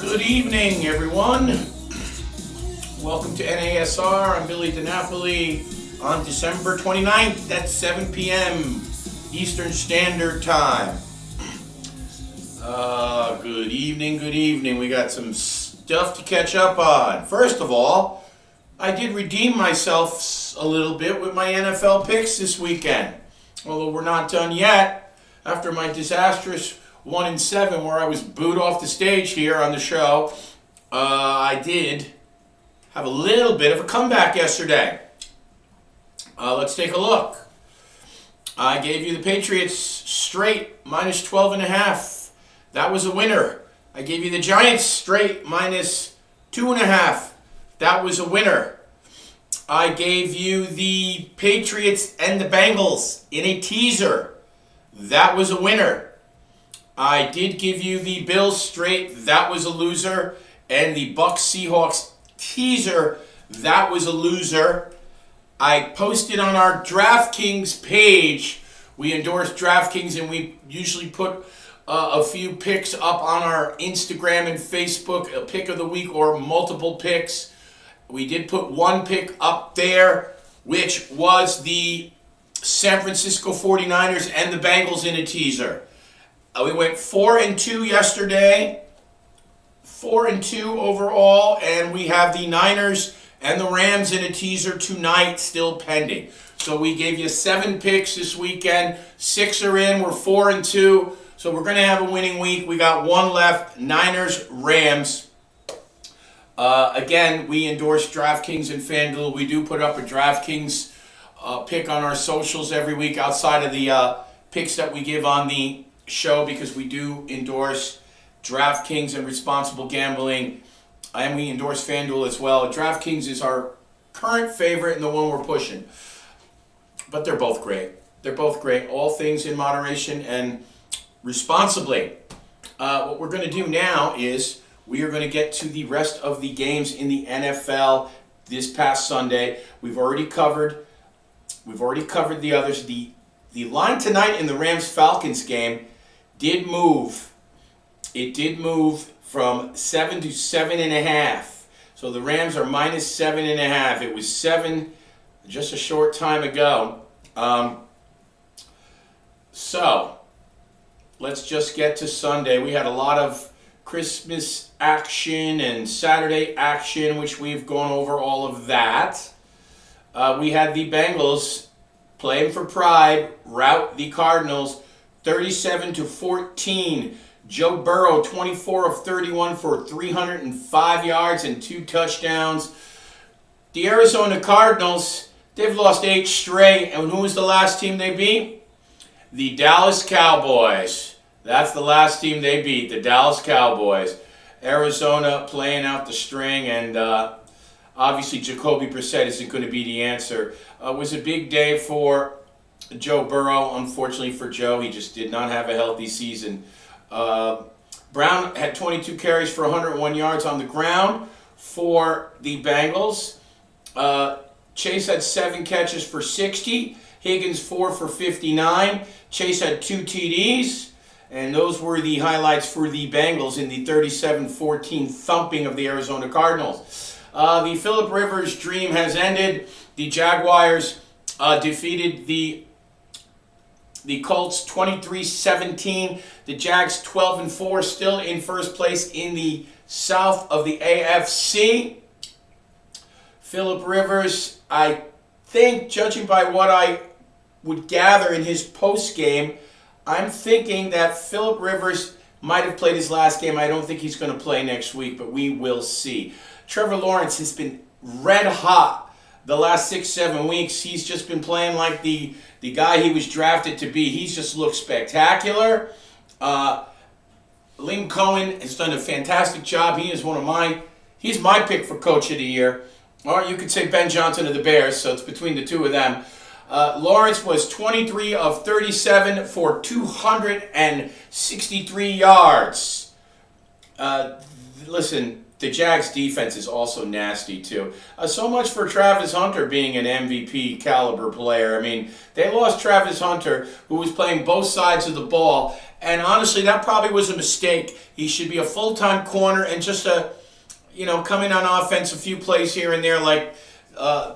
Good evening, everyone. Welcome to NASR. I'm Billy DiNapoli on December 29th at 7 p.m. Eastern Standard Time. Good evening. We got some stuff to catch up on. First of all, I did redeem myself a little bit with my NFL picks this weekend. Although we're not done yet, after my disastrous 1-7 where I was booed off the stage here on the show, I did have a little bit of a comeback yesterday. Let's take a look. I gave you the Patriots straight minus 12.5. That was a winner. I gave you the Giants straight minus 2.5. That was a winner. I gave you the Patriots and the Bengals in a teaser. That was a winner. I did give you the Bills straight. That was a loser. And the Bucs Seahawks teaser. That was a loser. I posted on our DraftKings page. We endorse DraftKings, and we usually put a few picks up on our Instagram and Facebook, a pick of the week or multiple picks. We did put one pick up there, which was the San Francisco 49ers and the Bengals in a teaser. We went 4-2 yesterday, 4-2 overall, and we have the Niners and the Rams in a teaser tonight, still pending. So we gave you 7 picks this weekend. 6 are in. We're 4-2. So we're going to have a winning week. We got one left, Niners, Rams. Again, we endorse DraftKings and FanDuel. We do put up a DraftKings pick on our socials every week outside of the picks that we give on the show, because we do endorse DraftKings and responsible gambling, and we endorse FanDuel as well. DraftKings is our current favorite and the one we're pushing. But they're both great. They're both great. All things in moderation and responsibly. What we're going to do now is we are going to get to the rest of the games in the NFL this past Sunday. We've already covered the others. The line tonight in the Rams-Falcons game did move. It did move from 7 to 7.5. So the Rams are minus 7.5. It was 7 just a short time ago. So let's just get to Sunday. We had a lot of Christmas action and Saturday action, which we've gone over all of that. We had the Bengals playing for pride, rout the Cardinals 37-14. Joe Burrow 24 of 31 for 305 yards and 2 touchdowns. The Arizona Cardinals, they've lost 8 straight, and who was the last team they beat? The Dallas Cowboys. That's the last team they beat, the Dallas Cowboys. Arizona playing out the string, and obviously Jacoby Brissett isn't going to be the answer. It was a big day for Joe Burrow. Unfortunately for Joe, he just did not have a healthy season. Brown had 22 carries for 101 yards on the ground for the Bengals. Chase had 7 catches for 60. Higgins 4 for 59. Chase had 2 TDs. And those were the highlights for the Bengals in the 37-14 thumping of the Arizona Cardinals. The Phillip Rivers dream has ended. The Jaguars defeated the Colts 23-17. The Jags 12-4, still in first place in the South of the AFC. Phillip Rivers, I think, judging by what I would gather in his post game, I'm thinking that Phillip Rivers might have played his last game. I don't think he's going to play next week, but we will see. Trevor Lawrence has been red hot the last 6-7 weeks. He's just been playing like the guy he was drafted to be. He's just looked spectacular. Liam Cohen has done a fantastic job. He's my pick for Coach of the Year. Or you could say Ben Johnson of the Bears, so it's between the two of them. Lawrence was 23 of 37 for 263 yards. Listen, the Jags defense is also nasty too. So much for Travis Hunter being an MVP caliber player. I mean, they lost Travis Hunter, who was playing both sides of the ball, And honestly, that probably was a mistake. He should be a full-time corner and just come in on offense a few plays here and there like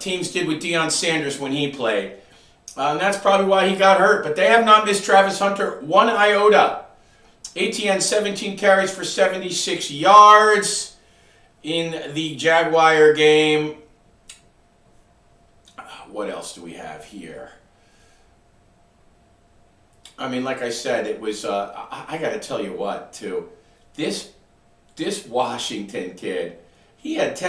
teams did with Deion Sanders when he played. And that's probably why he got hurt. But they have not missed Travis Hunter one iota. ATN 17 carries for 76 yards in the Jaguar game. What else do we have here? I mean, like I said, it was, I got to tell you what, too. This Washington kid, he had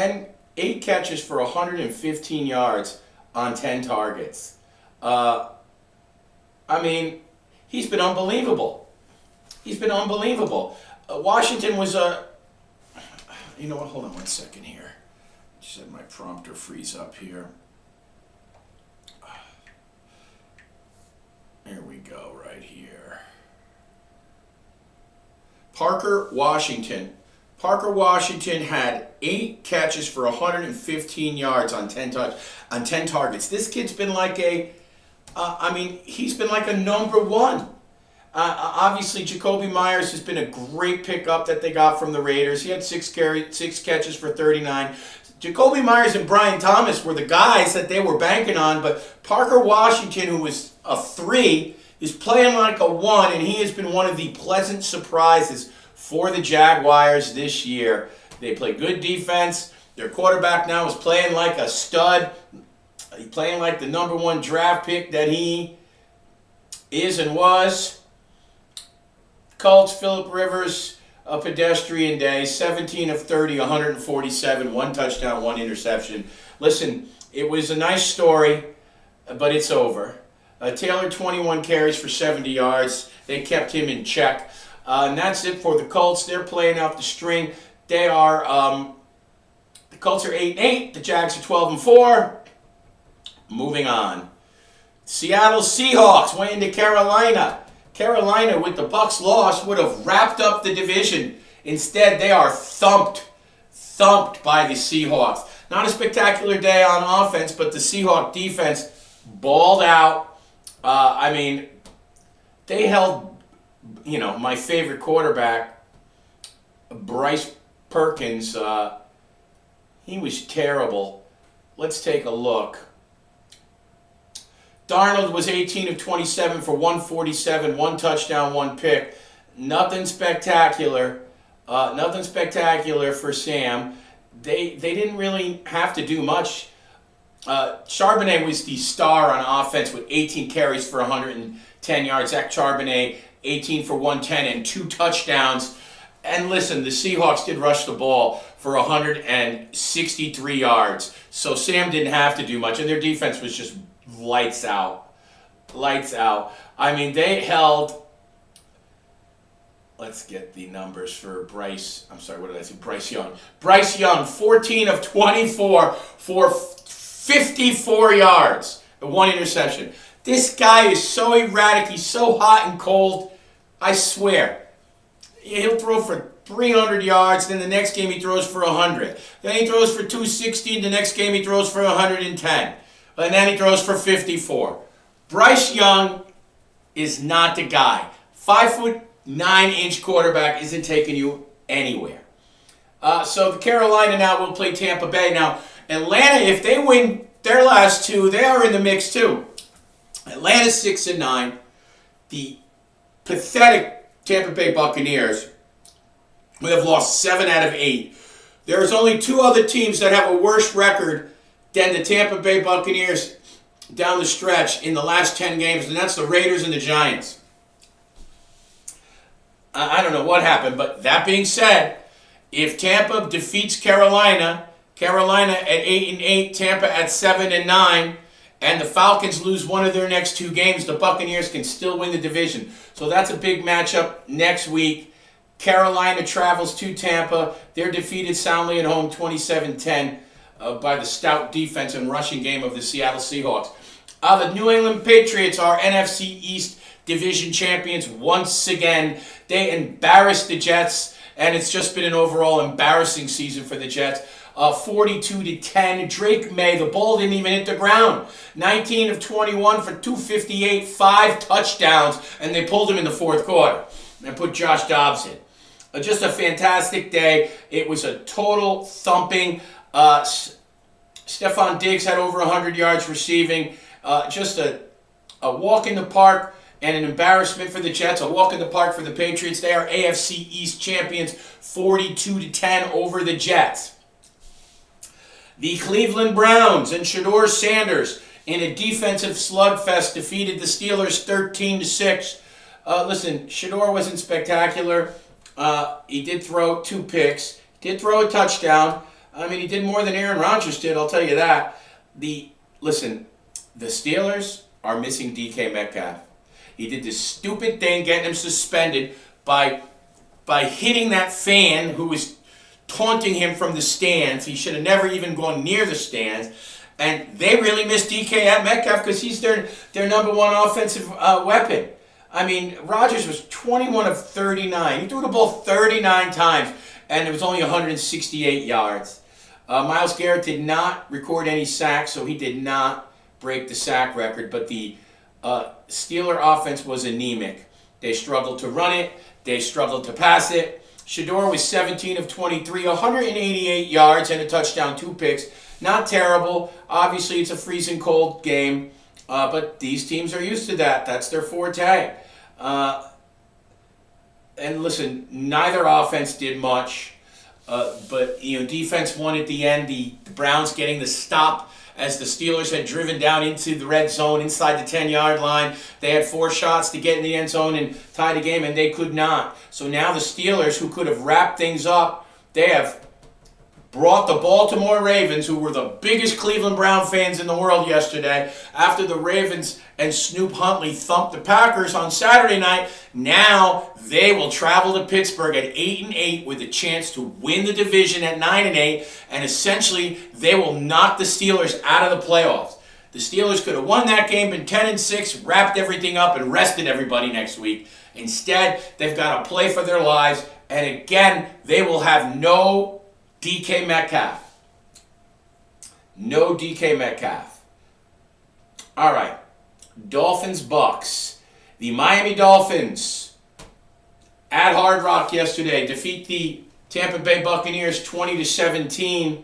8 catches for 115 yards on 10 targets. I mean, he's been unbelievable. He's been unbelievable. Washington was you know what, hold on one second here. Just had my prompter freeze up here. There we go, right here. Parker Washington. Parker Washington had 8 catches for 115 yards on 10 targets. This kid's been like he's been like a number one. Obviously, Jacoby Myers has been a great pickup that they got from the Raiders. He had 6 catches for 39. Jacoby Myers and Brian Thomas were the guys that they were banking on, but Parker Washington, who was a 3, is playing like a 1, and he has been one of the pleasant surprises for the Jaguars this year. They play good defense. Their quarterback now is playing like a stud. He's playing like the number 1 draft pick that he is and was. Colts, Phillip Rivers, a pedestrian day, 17 of 30, 147, 1 touchdown, 1 interception. Listen, it was a nice story, but it's over. Taylor, 21 carries for 70 yards. They kept him in check. And that's it for the Colts. They're playing out the string. They are, the Colts are 8-8. The Jags are 12-4. Moving on. Seattle Seahawks went into Carolina. Carolina, with the Bucs loss, would have wrapped up the division. Instead, they are thumped by the Seahawks. Not a spectacular day on offense, but the Seahawk defense balled out. They held, my favorite quarterback, Bryce Perkins. He was terrible. Let's take a look. Darnold was 18 of 27 for 147, 1 touchdown, 1 pick. Nothing spectacular. Nothing spectacular for Sam. They didn't really have to do much. Charbonnet was the star on offense with 18 carries for 110 yards. Zach Charbonnet, 18 for 110 and 2 touchdowns. And listen, the Seahawks did rush the ball for 163 yards. So Sam didn't have to do much, and their defense was just lights out. Lights out. I mean, they held... Let's get the numbers for Bryce. I'm sorry, what did I say? Bryce Young. Bryce Young, 14 of 24 for 54 yards and 1 interception. This guy is so erratic. He's so hot and cold. I swear. He'll throw for 300 yards, then the next game he throws for 100. Then he throws for 260, the next game he throws for 110. And then he throws for 54. Bryce Young is not the guy. 5'9" quarterback isn't taking you anywhere. So the Carolina now will play Tampa Bay. Now, Atlanta, if they win their last 2, they are in the mix too. Atlanta's 6-9. The pathetic Tampa Bay Buccaneers will have lost 7 out of 8. There's only 2 other teams that have a worse record than the Tampa Bay Buccaneers down the stretch in the last 10 games, and that's the Raiders and the Giants. I don't know what happened, but that being said, if Tampa defeats Carolina at 8-8, Tampa at 7-9, and the Falcons lose one of their next 2 games, the Buccaneers can still win the division. So that's a big matchup next week. Carolina travels to Tampa. They're defeated soundly at home 27-10 by the stout defense and rushing game of the Seattle Seahawks. The New England Patriots are NFC East Division champions once again. They embarrassed the Jets, and it's just been an overall embarrassing season for the Jets. 42-10. Drake May, the ball didn't even hit the ground. 19 of 21 for 258, 5 touchdowns, and they pulled him in the 4th quarter. and put Josh Dobbs in. Just a fantastic day. It was a total thumping. Stephon Diggs had over 100 yards receiving. Just a walk in the park and an embarrassment for the Jets. A walk in the park for the Patriots. They are AFC East champions, 42-10 over the Jets. The Cleveland Browns and Shedeur Sanders in a defensive slugfest defeated the Steelers 13-6. Listen, Shedeur wasn't spectacular. He did throw 2 picks. Did throw a touchdown. I mean, he did more than Aaron Rodgers did, I'll tell you that. Listen, the Steelers are missing DK Metcalf. He did this stupid thing getting him suspended by hitting that fan who was taunting him from the stands. He should have never even gone near the stands. And they really miss DK Metcalf because he's their number one offensive weapon. I mean, Rodgers was 21 of 39. He threw the ball 39 times, and it was only 168 yards. Myles Garrett did not record any sacks, so he did not break the sack record. But the Steeler offense was anemic. They struggled to run it. They struggled to pass it. Shedeur was 17 of 23, 188 yards and a touchdown, 2 picks. Not terrible. Obviously, it's a freezing cold game. But these teams are used to that. That's their forte. And listen, neither offense did much. But defense won at the end. The Browns getting the stop as the Steelers had driven down into the red zone inside the 10-yard line. They had 4 shots to get in the end zone and tie the game, and they could not. So now the Steelers, who could have wrapped things up, they have brought the Baltimore Ravens, who were the biggest Cleveland Brown fans in the world yesterday, after the Ravens and Snoop Huntley thumped the Packers on Saturday night. Now they will travel to Pittsburgh at 8-8 with a chance to win the division at 9-8, and essentially they will knock the Steelers out of the playoffs. The Steelers could have won that game, been 10-6, wrapped everything up, and rested everybody next week. Instead, they've got to play for their lives, and again, they will have no DK Metcalf. No DK Metcalf. All right. Dolphins Bucks. The Miami Dolphins at Hard Rock yesterday defeat the Tampa Bay Buccaneers 20-17.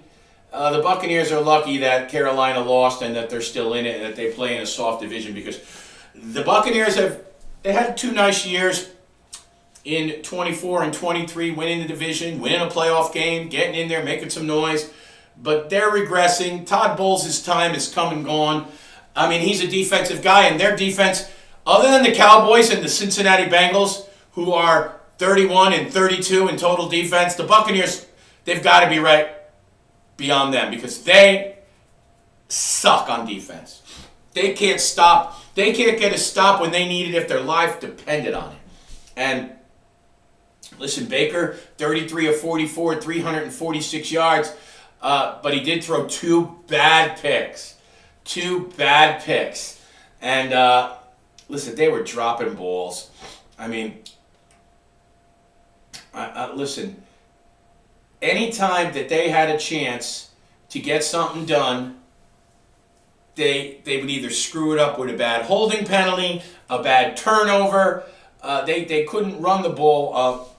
The Buccaneers are lucky that Carolina lost and that they're still in it and that they play in a soft division, because the Buccaneers they had 2 nice years in 24 and 23, winning the division, winning a playoff game, getting in there, making some noise. But they're regressing. Todd Bowles' time has come and gone. I mean, he's a defensive guy, and their defense, other than the Cowboys and the Cincinnati Bengals, who are 31 and 32 in total defense, the Buccaneers, they've got to be right beyond them, because they suck on defense. They can't stop. They can't get a stop when they need it if their life depended on it. And listen, Baker, 33 of 44, 346 yards, but he did throw 2 bad picks. 2 bad picks. And listen, they were dropping balls. I mean, listen, anytime that they had a chance to get something done, they would either screw it up with a bad holding penalty, a bad turnover. They couldn't run the ball.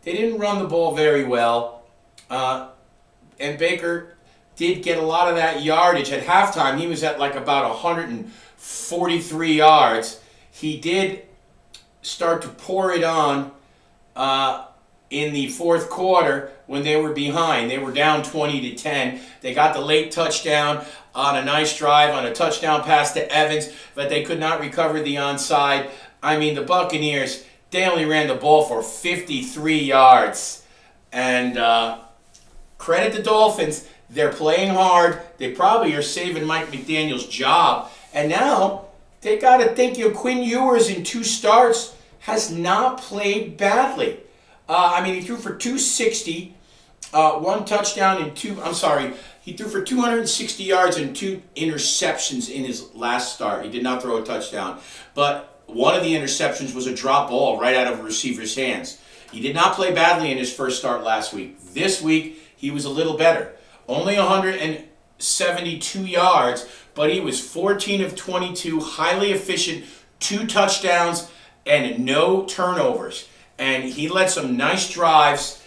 They didn't run the ball very well. And Baker did get a lot of that yardage at halftime. He was at like about 143 yards. He did start to pour it on in the fourth quarter when they were behind. They were down 20-10. They got the late touchdown on a nice drive, on a touchdown pass to Evans, but they could not recover the onside. I mean, the Buccaneers, they only ran the ball for 53 yards. And credit the Dolphins. They're playing hard. They probably are saving Mike McDaniel's job. And now they got to think, Quinn Ewers in 2 starts has not played badly. He threw for 260, 1 touchdown and 2, he threw for 260 yards and 2 interceptions in his last start. He did not throw a touchdown. But one of the interceptions was a drop ball right out of a receiver's hands. He did not play badly in his first start last week. This week, he was a little better. Only 172 yards, but he was 14 of 22, highly efficient, 2 touchdowns, and no turnovers. and he led some nice drives.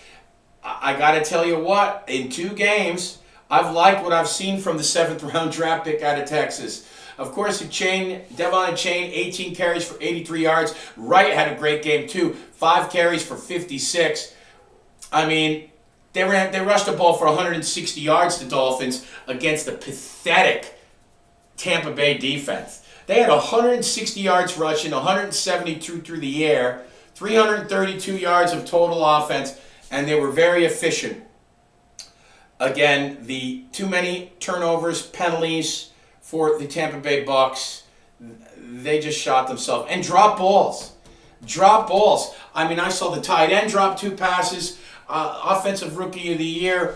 I got to tell you what, in 2 games, I've liked what I've seen from the 7th-round draft pick out of Texas. Of course, Devon Achane, 18 carries for 83 yards. Wright had a great game too, 5 carries for 56. I mean, they rushed the ball for 160 yards, the Dolphins, against the pathetic Tampa Bay defense. They had 160 yards rushing, 172 through the air, 332 yards of total offense, and they were very efficient. Again, the too many turnovers, penalties for the Tampa Bay Bucks, they just shot themselves. And drop balls. Drop balls. I mean, I saw the tight end drop 2 passes. Offensive Rookie of the Year,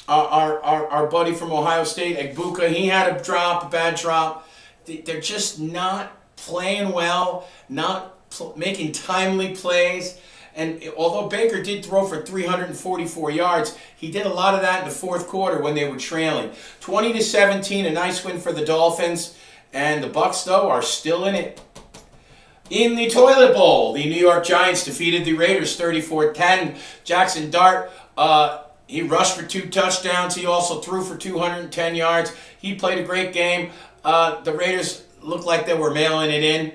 our buddy from Ohio State, Egbuka, he had a bad drop. They're just not playing well, not making timely plays. And although Baker did throw for 344 yards, he did a lot of that in the 4th quarter when they were trailing. 20-17, a nice win for the Dolphins. And the Bucks, though, are still in it. In the Toilet Bowl, the New York Giants defeated the Raiders 34-10. Jackson Dart, he rushed for 2 touchdowns. He also threw for 210 yards. He played a great game. The Raiders looked like they were mailing it in.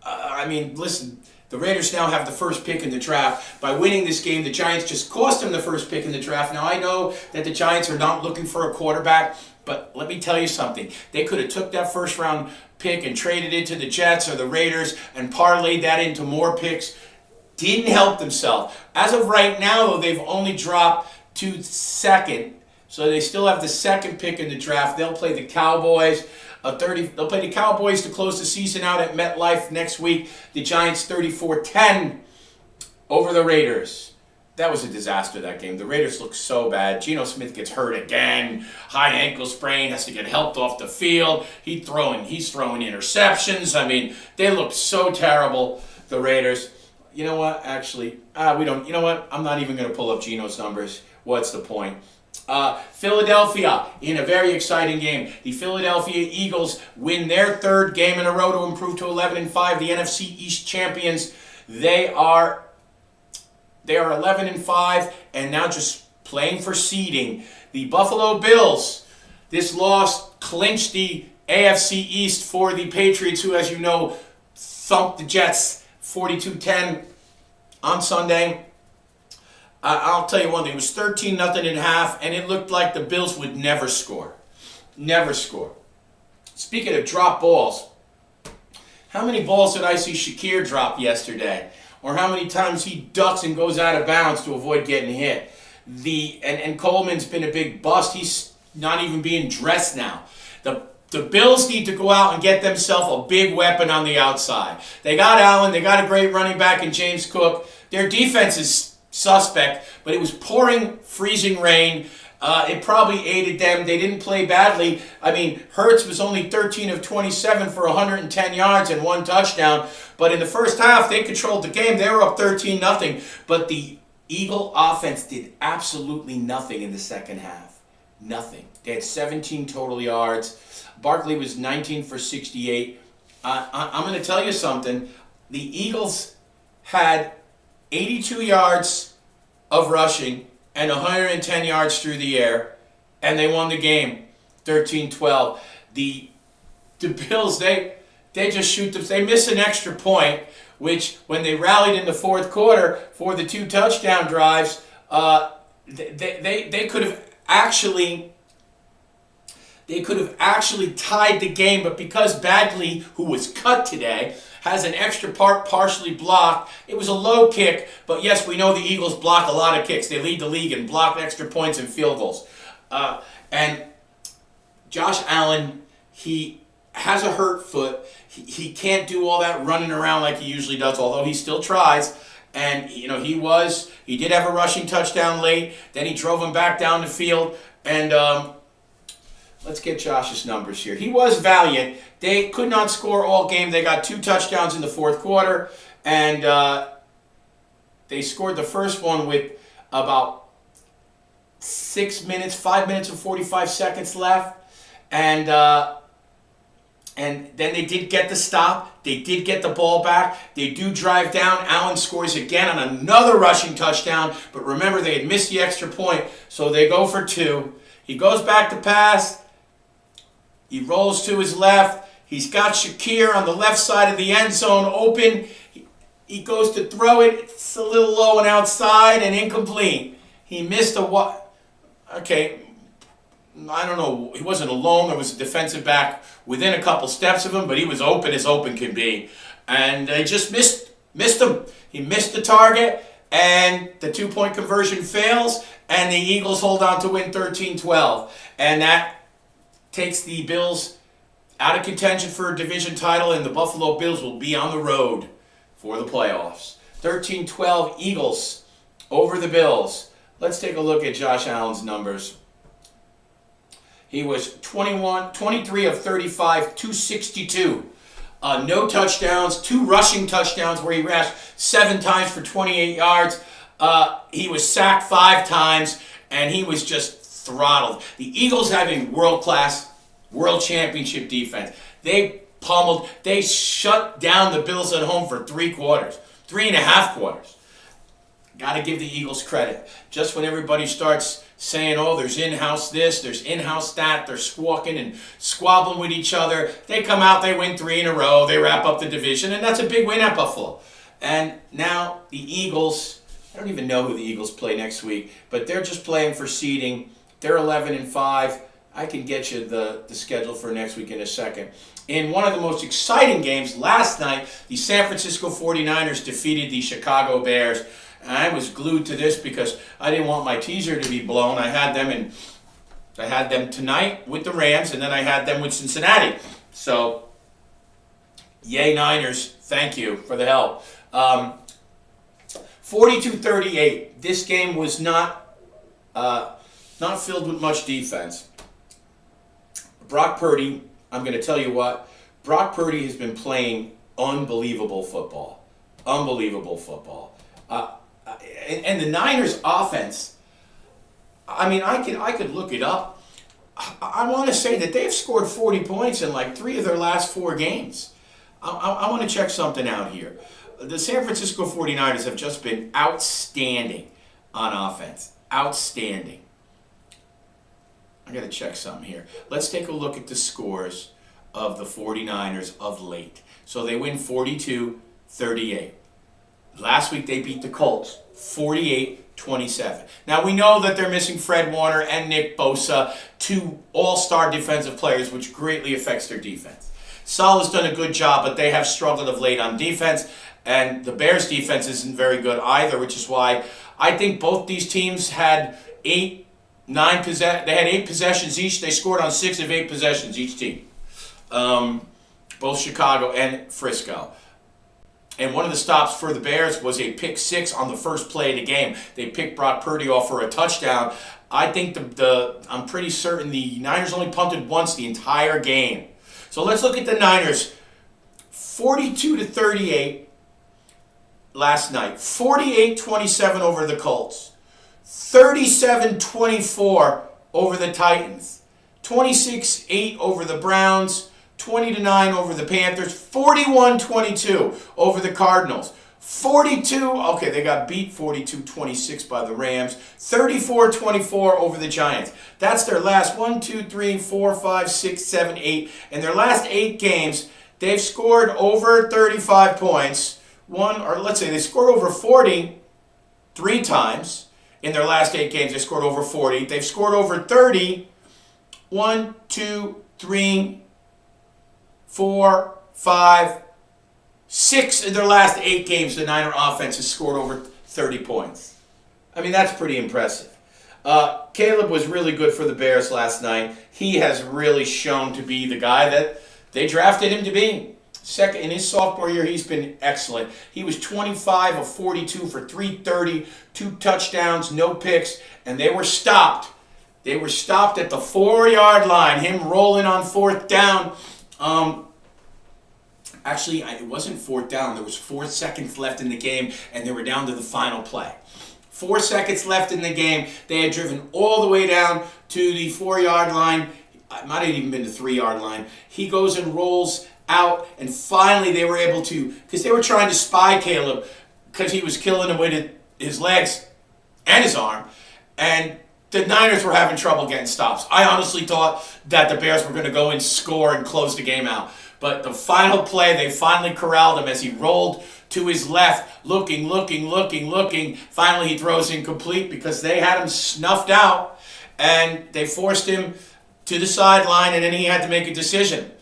I mean, listen, the Raiders now have the first pick in the draft. By winning this game, the Giants just cost them the first pick in the draft. Now, I know that the Giants are not looking for a quarterback, but let me tell you something. They could have took that first-round pick and traded it to the Jets or the Raiders and parlayed that into more picks. Didn't help themselves. As of right now, though, they've only dropped to 2nd, so they still have the 2nd pick in the draft. They'll play the Cowboys. They'll play the Cowboys to close the season out at MetLife next week. The Giants 34-10 over the Raiders. That was a disaster, that game. The Raiders look so bad. Geno Smith gets hurt again. High ankle sprain, has to get helped off the field. He's throwing interceptions. I mean, they look so terrible, the Raiders. You know what? Actually, we don't. You know what? I'm not even going to pull up Geno's numbers. What's the point? Philadelphia in a very exciting game. The Philadelphia Eagles win their 3rd game in a row to improve to 11-5. The NFC East champions. They are 11-5 and now just playing for seeding. The Buffalo Bills. This loss clinched the AFC East for the Patriots, who, as you know, thumped the Jets 42-10 on Sunday. I'll tell you one thing. It was 13-0 at half, and it looked like the Bills would never score. Never score. Speaking of drop balls, how many balls did I see Shakir drop yesterday? Or how many times he ducks and goes out of bounds to avoid getting hit? And Coleman's been a big bust. He's not even being dressed now. The Bills need to go out and get themselves a big weapon on the outside. They got Allen. They got a great running back in James Cook. Their defense is suspect, but it was pouring, freezing rain. It probably aided them. They didn't play badly. I mean, Hurts was only 13 of 27 for 110 yards and 1 touchdown. But in the first half, they controlled the game. They were up 13-0. But the Eagle offense did absolutely nothing in the second half. Nothing. They had 17 total yards. Barkley was 19 for 68. I'm going to tell you something. The Eagles had 82 yards of rushing and 110 yards through the air, and they won the game 13-12. The Bills, they just shoot them. They miss an extra point, which when they rallied in the 4th quarter for the 2 touchdown drives, they could have actually tied the game, but because Bagley, who was cut today, has an extra part partially blocked. It was a low kick, but yes, we know the Eagles block a lot of kicks. They lead the league in blocked extra points and field goals. And Josh Allen, he has a hurt foot. He can't do all that running around like he usually does, although he still tries. And, you know, he did have a rushing touchdown late. Then he drove him back down the field. And let's get Josh's numbers here. He was valiant. They could not score all game. They got 2 touchdowns in the 4th quarter. And they scored the first one with about 5 minutes and 45 seconds left. And And then they did get the stop. They did get the ball back. They do drive down. Allen scores again on another rushing touchdown. But remember, they had missed the extra point, so they go for 2. He goes back to pass. He rolls to his left. He's got Shakir on the left side of the end zone open. He goes to throw it. It's a little low and outside and incomplete. He missed a what? Okay, I don't know. He wasn't alone. There was a defensive back within a couple steps of him, but he was open as open can be. And they just missed him. He missed the target, and the 2-point conversion fails, and the Eagles hold on to win 13-12. And that takes the Bills out of contention for a division title, and the Buffalo Bills will be on the road for the playoffs. 13-12 Eagles over the Bills. Let's take a look at Josh Allen's numbers. He was 23 of 35, 262. No touchdowns, 2 rushing touchdowns where he rushed 7 times for 28 yards. He was sacked 5 times, and he was just throttled. The Eagles have a world-class, world championship defense. They pummeled, they shut down the Bills at home for 3 quarters, 3.5 quarters. Got to give the Eagles credit. Just when everybody starts saying, oh, there's in-house this, there's in-house that, they're squawking and squabbling with each other, they come out, they win 3 in a row, they wrap up the division, and that's a big win at Buffalo. And now the Eagles, I don't even know who the Eagles play next week, but they're just playing for seeding. They're 11-5. I can get you the schedule for next week in a second. In one of the most exciting games last night, the San Francisco 49ers defeated the Chicago Bears. And I was glued to this because I didn't want my teaser to be blown. I had them tonight with the Rams, and then I had them with Cincinnati. So, yay Niners! Thank you for the help. 42-38. This game was not filled with much defense. Brock Purdy, I'm going to tell you what, Brock Purdy has been playing unbelievable football. Unbelievable football. And the Niners offense, I mean, I could look it up. I want to say that they've scored 40 points in like 3 of their last 4 games. I want to check something out here. The San Francisco 49ers have just been outstanding on offense. Outstanding. I got to check something here. Let's take a look at the scores of the 49ers of late. So they win 42-38. Last week they beat the Colts 48-27. Now we know that they're missing Fred Warner and Nick Bosa, 2 all-star defensive players, which greatly affects their defense. Saleh's done a good job, but they have struggled of late on defense, and the Bears' defense isn't very good either, which is why I think both these teams had 8 possessions each. They scored on 6 of 8 possessions each team. Both Chicago and Frisco. And one of the stops for the Bears was a pick 6 on the first play of the game. They picked Brock Purdy off for a touchdown. I think I'm pretty certain the Niners only punted once the entire game. So let's look at the Niners. 42-38 last night. 48-27 over the Colts. 37-24 over the Titans. 26-8 over the Browns. 20-9 over the Panthers, 41-22 over the Cardinals, 42, okay, they got beat 42-26 by the Rams, 34-24 over the Giants. That's their last 1, 2, 3, 4, 5, 6, 7, 8. In their last 8 games, they've scored over 35 points. They scored over 40 3 times. In their last 8 games, they scored over 40. They've scored over 30, 1, 2, 3, 4, 5, 6 in their last 8 games, the Niner offense has scored over 30 points. I mean, that's pretty impressive. Caleb was really good for the Bears last night. He has really shown to be the guy that they drafted him to be. In his sophomore year, he's been excellent. He was 25 of 42 for 330, 2 touchdowns, no picks, and they were stopped. They were stopped at the 4-yard line, him rolling on 4th down. Actually, it wasn't 4th down. There was 4 seconds left in the game, and they were down to the final play. 4 seconds left in the game. They had driven all the way down to the 4-yard line. it might have even been the 3-yard line. He goes and rolls out, and finally they were able to, because they were trying to spy Caleb, because he was killing him with his legs and his arm, and the Niners were having trouble getting stops. I honestly thought that the Bears were going to go and score and close the game out. But the final play, they finally corralled him as he rolled to his left, looking. Finally, he throws incomplete because they had him snuffed out, and they forced him to the sideline, and then he had to make a decision.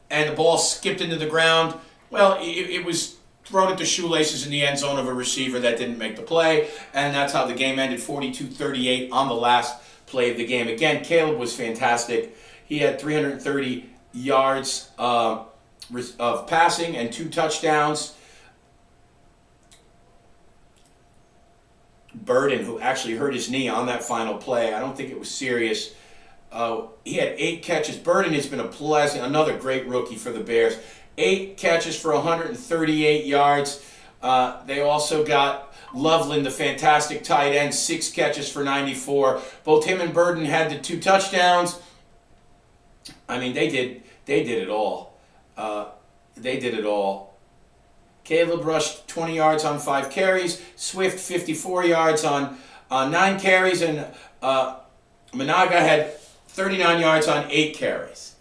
And the ball skipped into the ground. Well, it was thrown at the shoelaces in the end zone of a receiver that didn't make the play, and that's how the game ended 42-38 on the last play of the game. Again, Caleb was fantastic. He had 330 yards of passing and 2 touchdowns. Burden, who actually hurt his knee on that final play, I don't think it was serious. He had 8 catches. Burden has been another great rookie for the Bears. 8 catches for 138 yards. They also got Loveland, the fantastic tight end, 6 catches for 94. Both him and Burden had the 2 touchdowns. I mean, they did it all. They did it all. Caleb rushed 20 yards on 5 carries. Swift 54 yards on 9 carries, and Managa had 39 yards on 8 carries.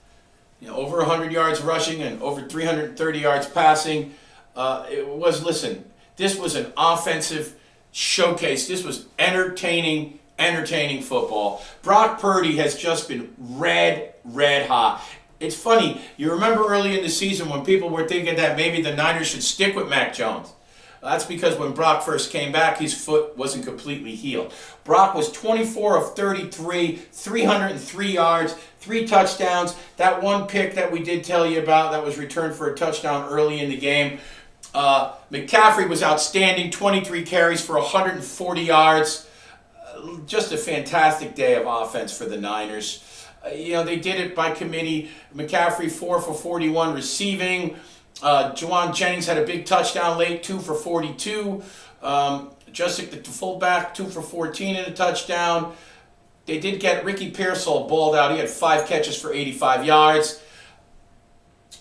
Over 100 yards rushing and over 330 yards passing. This was an offensive showcase. This was entertaining football. Brock Purdy has just been red hot. It's funny, you remember early in the season when people were thinking that maybe the Niners should stick with Mac Jones. That's because when Brock first came back, his foot wasn't completely healed. Brock was 24 of 33, 303 yards, 3 touchdowns. That one pick that we did tell you about that was returned for a touchdown early in the game. McCaffrey was outstanding, 23 carries for 140 yards. Just a fantastic day of offense for the Niners. They did it by committee. McCaffrey 4 for 41 receiving. Juwan Jennings had a big touchdown late, 2 for 42. Juszczyk, the fullback, 2 for 14 in a touchdown. They did get Ricky Pearsall balled out. He had 5 catches for 85 yards.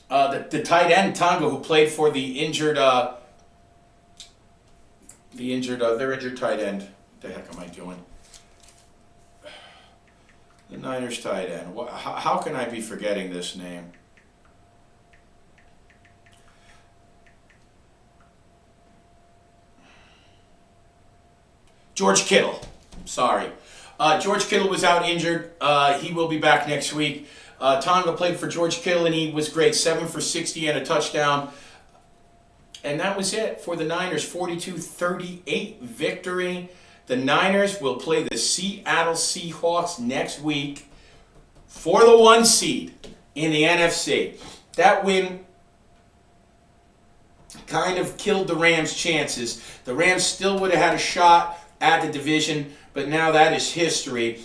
The tight end, Tonga, who played for their injured tight end. What the heck am I doing? The Niners tight end. How can I be forgetting this name? George Kittle. Sorry. George Kittle was out injured. He will be back next week. Tonga played for George Kittle, and he was great. 7 for 60 and a touchdown. And that was it for the Niners. 42-38 victory. The Niners will play the Seattle Seahawks next week for the 1 seed in the NFC. That win kind of killed the Rams' chances. The Rams still would have had a shot at the division, but now that is history.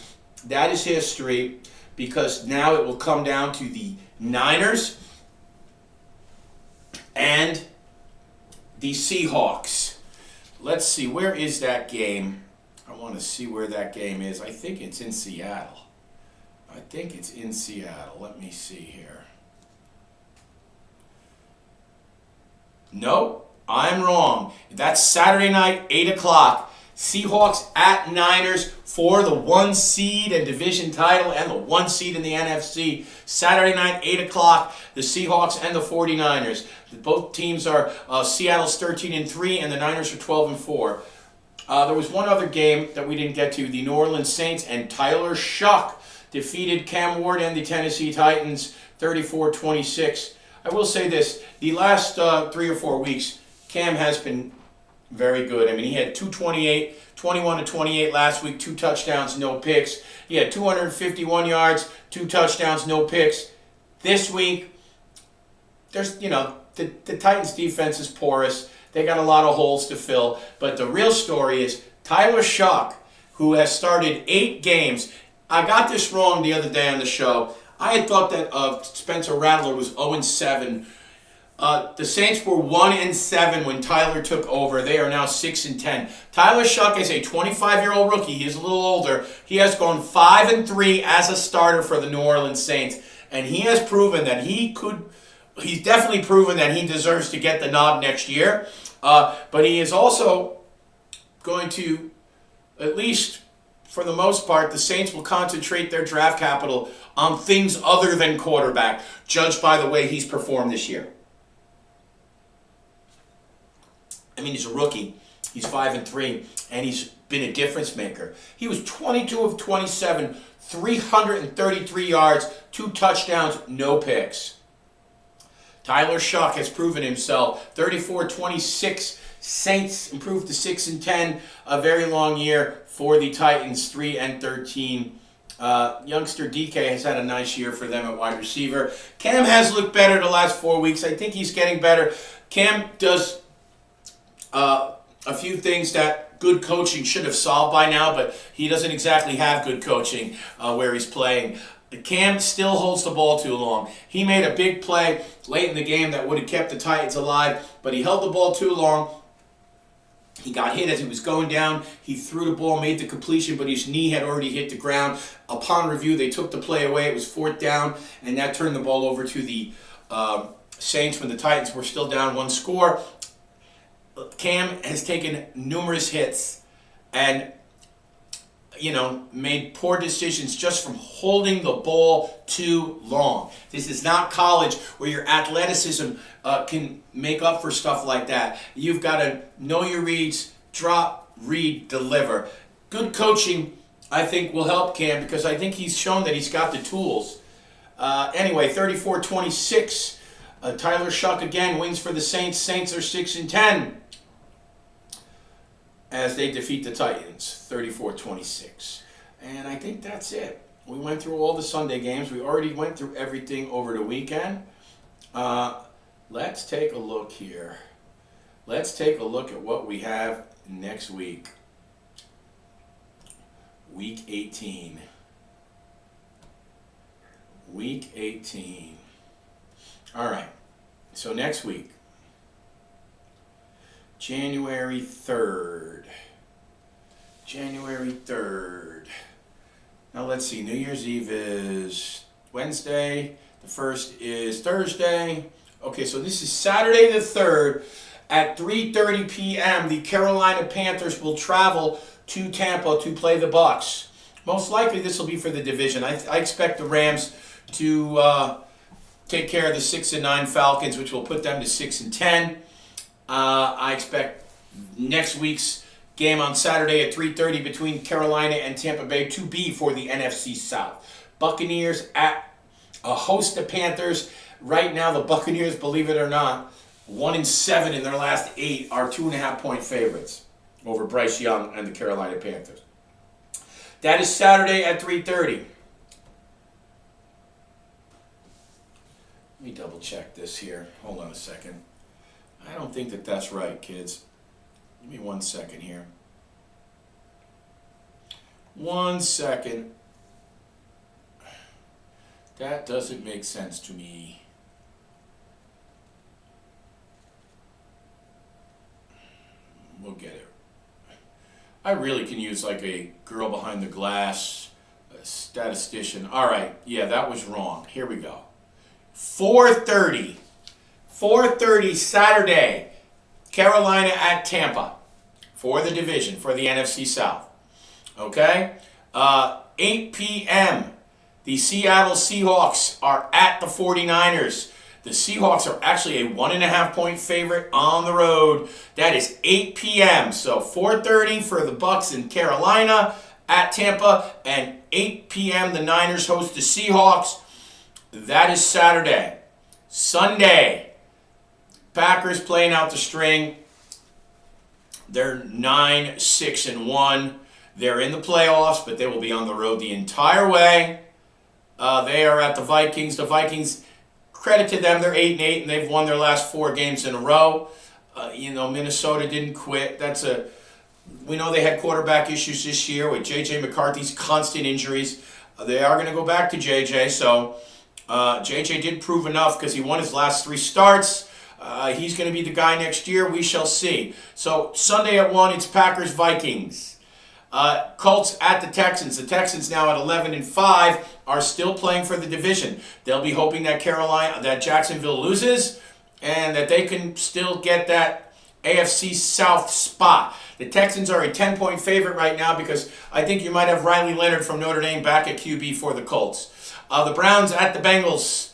That is history because now it will come down to the Niners and the Seahawks. Let's see, where is that game? I want to see where that game is. I think it's in Seattle. Let me see here. Nope, I'm wrong. That's Saturday night, 8 o'clock. Seahawks at Niners for the 1 seed and division title and the 1 seed in the NFC. Saturday night, 8 o'clock, the Seahawks and the 49ers. Both teams are, Seattle's 13-3 and the Niners are 12-4. There was one other game that we didn't get to. The New Orleans Saints and Tyler Shuck defeated Cam Ward and the Tennessee Titans 34-26. I will say this, the last 3 or 4 weeks, Cam has been very good. I mean, he had 21-28 last week, 2 touchdowns, no picks. He had 251 yards, 2 touchdowns, no picks. This week, there's, the Titans defense is porous. They got a lot of holes to fill. But the real story is Tyler Shuck, who has started 8 games. I got this wrong the other day on the show. I had thought that Spencer Rattler was 0-7 The Saints were 1-7 when Tyler took over. They are now 6-10. Tyler Shough is a 25-year-old rookie. He is a little older. He has gone 5-3 as a starter for the New Orleans Saints, and he has proven that he could. He's definitely proven that he deserves to get the nod next year. But he is also going to, at least for the most part, the Saints will concentrate their draft capital on things other than quarterback, judged by the way he's performed this year. I mean, he's a rookie. He's 5-3, and he's been a difference maker. He was 22 of 27, 333 yards, 2 touchdowns, no picks. Tyler Shough has proven himself. 34-26, Saints improved to 6-10. A very long year for the Titans, 3-13. Youngster DK has had a nice year for them at wide receiver. Cam has looked better the last 4 weeks. I think he's getting better. Cam does a few things that good coaching should have solved by now, but he doesn't exactly have good coaching where he's playing. Cam still holds the ball too long. He made a big play late in the game that would have kept the Titans alive, but he held the ball too long. He got hit as he was going down. He threw the ball, made the completion, but his knee had already hit the ground. Upon review, they took the play away. It was 4th down, and that turned the ball over to the Saints when the Titans were still down 1 score. Cam has taken numerous hits and, made poor decisions just from holding the ball too long. This is not college where your athleticism can make up for stuff like that. You've got to know your reads, drop, read, deliver. Good coaching, I think, will help Cam because I think he's shown that he's got the tools. Anyway, 34-26. Tyler Shough again wins for the Saints. Saints are 6-10. As they defeat the Titans, 34-26. And I think that's it. We went through all the Sunday games. We already went through everything over the weekend. Let's take a look here. Let's take a look at what we have next week. Week 18. Week 18. All right. So next week, January 3rd. January 3rd. Now let's see. New Year's Eve is Wednesday. The 1st is Thursday. Okay, so this is Saturday the 3rd at 3:30 p.m. The Carolina Panthers will travel to Tampa to play the Bucs. Most likely this will be for the division. I expect the Rams to take care of the 6-9 Falcons, which will put them to 6-10. I expect next week's game on Saturday at 3:30 between Carolina and Tampa Bay to be for the NFC South. Buccaneers at a host of Panthers. Right now, the Buccaneers, believe it or not, 1-7 in their last 8 are 2.5-point favorites over Bryce Young and the Carolina Panthers. That is Saturday at 3:30. Let me double check this here. Hold on a second. I don't think that that's right, kids. Give me 1 second here. 1 second. That doesn't make sense to me. We'll get it. I really can use like a girl behind the glass, a statistician. All right, yeah, that was wrong. Here we go. 4:30. 4:30 Saturday, Carolina at Tampa for the division, for the NFC South. Okay? 8 p.m., the Seattle Seahawks are at the 49ers. The Seahawks are actually a 1.5-point favorite on the road. That is 8 p.m. So 4:30 for the Bucs in Carolina at Tampa, and 8 p.m. the Niners host the Seahawks. That is Saturday. Sunday, Packers playing out the string. They're 9-6-1. They're in the playoffs, but they will be on the road the entire way. They are at the Vikings. The Vikings, credit to them, they're 8-8, and they've won their last 4 games in a row. Minnesota didn't quit. We know they had quarterback issues this year with J.J. McCarthy's constant injuries. They are going to go back to J.J., so J.J. did prove enough because he won his last 3 starts. He's going to be the guy next year. We shall see. So Sunday at 1, it's Packers-Vikings. Colts at the Texans. The Texans now at 11-5 are still playing for the division. They'll be hoping that Jacksonville loses and that they can still get that AFC South spot. The Texans are a 10-point favorite right now because I think you might have Riley Leonard from Notre Dame back at QB for the Colts. The Browns at the Bengals.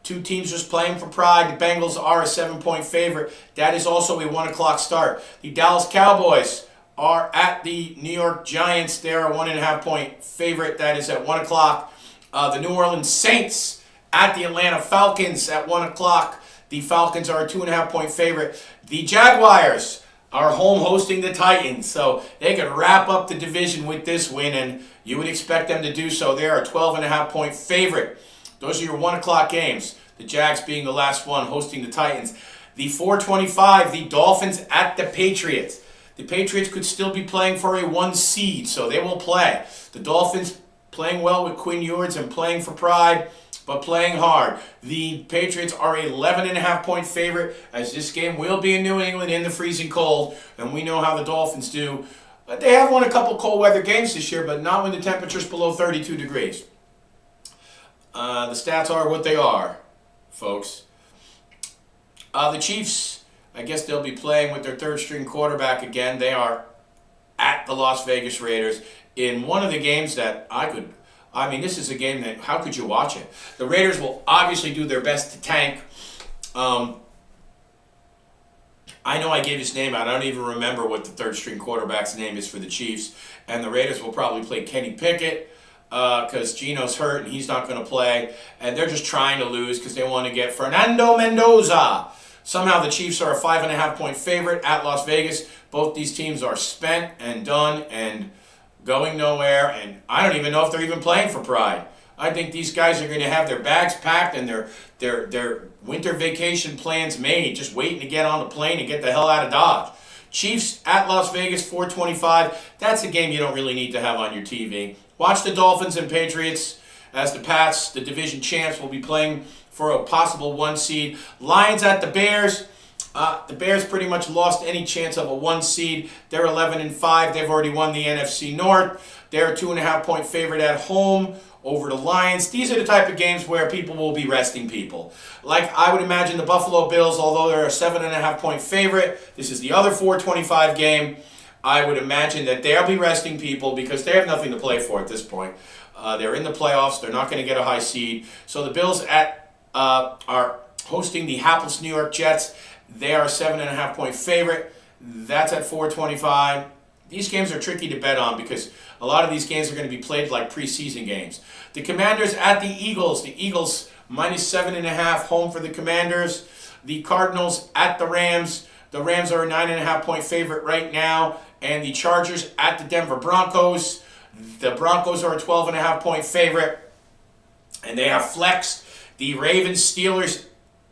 Two teams just playing for pride. The Bengals are a 7-point favorite. That is also a 1 o'clock start. The Dallas Cowboys are at the New York Giants. They're a 1.5-point favorite. That is at 1 o'clock. The New Orleans Saints at the Atlanta Falcons at 1 o'clock. The Falcons are a 2.5-point favorite. The Jaguars are home hosting the Titans, so they could wrap up the division with this win, and you would expect them to do so. They are a 12.5-point favorite. Those are your 1 o'clock games. The Jags being the last one hosting the Titans. The 4:25, the Dolphins at the Patriots. The Patriots could still be playing for a 1 seed, so they will play. The Dolphins playing well with Quinn Ewers and playing for pride, but playing hard. The Patriots are a 11.5-point favorite, as this game will be in New England in the freezing cold, and we know how the Dolphins do. But they have won a couple cold weather games this year, but not when the temperature's below 32 degrees. The stats are what they are, folks. The Chiefs, I guess they'll be playing with their third-string quarterback again. They are at the Las Vegas Raiders in one of the games that this is a game that, how could you watch it? The Raiders will obviously do their best to tank. I know I gave his name out. I don't even remember what the third-string quarterback's name is for the Chiefs. And the Raiders will probably play Kenny Pickett because Geno's hurt and he's not going to play. And they're just trying to lose because they want to get Fernando Mendoza. Somehow the Chiefs are a 5.5-point favorite at Las Vegas. Both these teams are spent and done and going nowhere, and I don't even know if they're even playing for pride. I think these guys are going to have their bags packed and their winter vacation plans made, just waiting to get on the plane and get the hell out of Dodge. Chiefs at Las Vegas, 4:25. That's a game you don't really need to have on your TV. Watch the Dolphins and Patriots as the Pats, the division champs, will be playing for a possible 1 seed. Lions at the Bears. The Bears pretty much lost any chance of a 1 seed. They're 11-5. They've already won the NFC North. They're a 2.5-point favorite at home over the Lions. These are the type of games where people will be resting people. Like I would imagine the Buffalo Bills, although they're a 7.5-point favorite, this is the other 4:25 game. I would imagine that they'll be resting people because they have nothing to play for at this point. They're in the playoffs. They're not going to get a high seed. So the Bills are hosting the hapless New York Jets. They are a 7.5-point favorite. That's at 4:25. These games are tricky to bet on because a lot of these games are going to be played like preseason games. The Commanders at the Eagles. The Eagles minus 7.5 home for the Commanders. The Cardinals at the Rams. The Rams are a 9.5-point favorite right now. And the Chargers at the Denver Broncos. The Broncos are a 12.5-point favorite. And they have flexed the Ravens-Steelers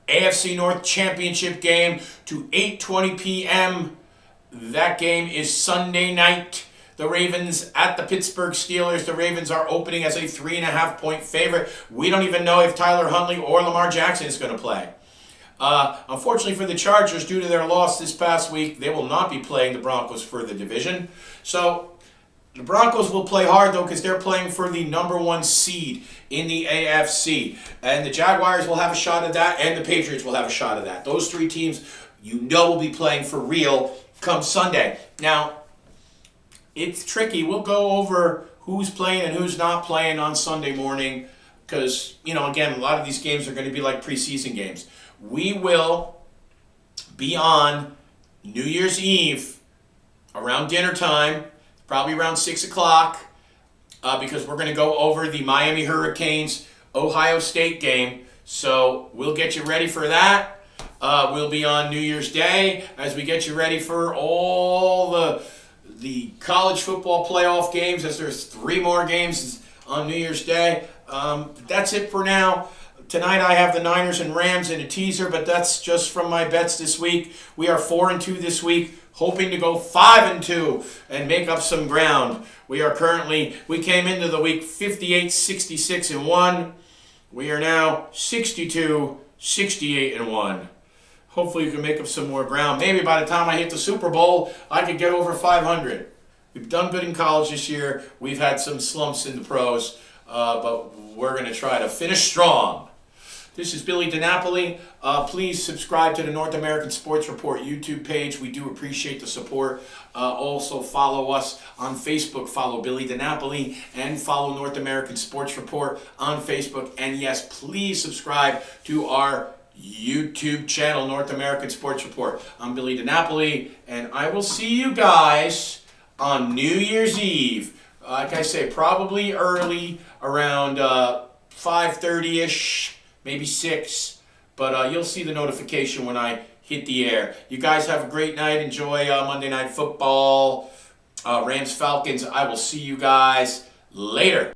AFC North Championship game to 8:20 p.m. That game is Sunday night. The Ravens at the Pittsburgh Steelers. The Ravens are opening as a 3.5-point favorite. We don't even know if Tyler Huntley or Lamar Jackson is going to play. Unfortunately for the Chargers, due to their loss this past week, they will not be playing the Broncos for the division. So the Broncos will play hard, though, because they're playing for the number 1 seed in the AFC. And the Jaguars will have a shot at that, and the Patriots will have a shot at that. Those 3 teams, will be playing for real come Sunday. Now, it's tricky. We'll go over who's playing and who's not playing on Sunday morning because, again, a lot of these games are going to be like preseason games. We will be on New Year's Eve around dinner time, probably around 6 o'clock, because we're going to go over the Miami Hurricanes Ohio State game. So we'll get you ready for that. We'll be on New Year's Day as we get you ready for all the college football playoff games, as there's 3 more games on New Year's Day. That's it for now. Tonight I have the Niners and Rams in a teaser, but that's just from my bets this week. We are 4-2 this week, hoping to go 5-2 and make up some ground. We came into the week 58-66-1. We are now 62-68-1. Hopefully you can make up some more ground. Maybe by the time I hit the Super Bowl, I could get over 500. We've done good in college this year. We've had some slumps in the pros, but we're going to try to finish strong. This is Billy DiNapoli. Please subscribe to the North American Sports Report YouTube page. We do appreciate the support. Also follow us on Facebook. Follow Billy DiNapoli and follow North American Sports Report on Facebook. And yes, please subscribe to our YouTube channel, North American Sports Report. I'm Billy DiNapoli, and I will see you guys on New Year's Eve. Like I say, probably early, around 5:30ish. Maybe 6, but you'll see the notification when I hit the air. You guys have a great night. Enjoy Monday Night Football, Rams-Falcons. I will see you guys later.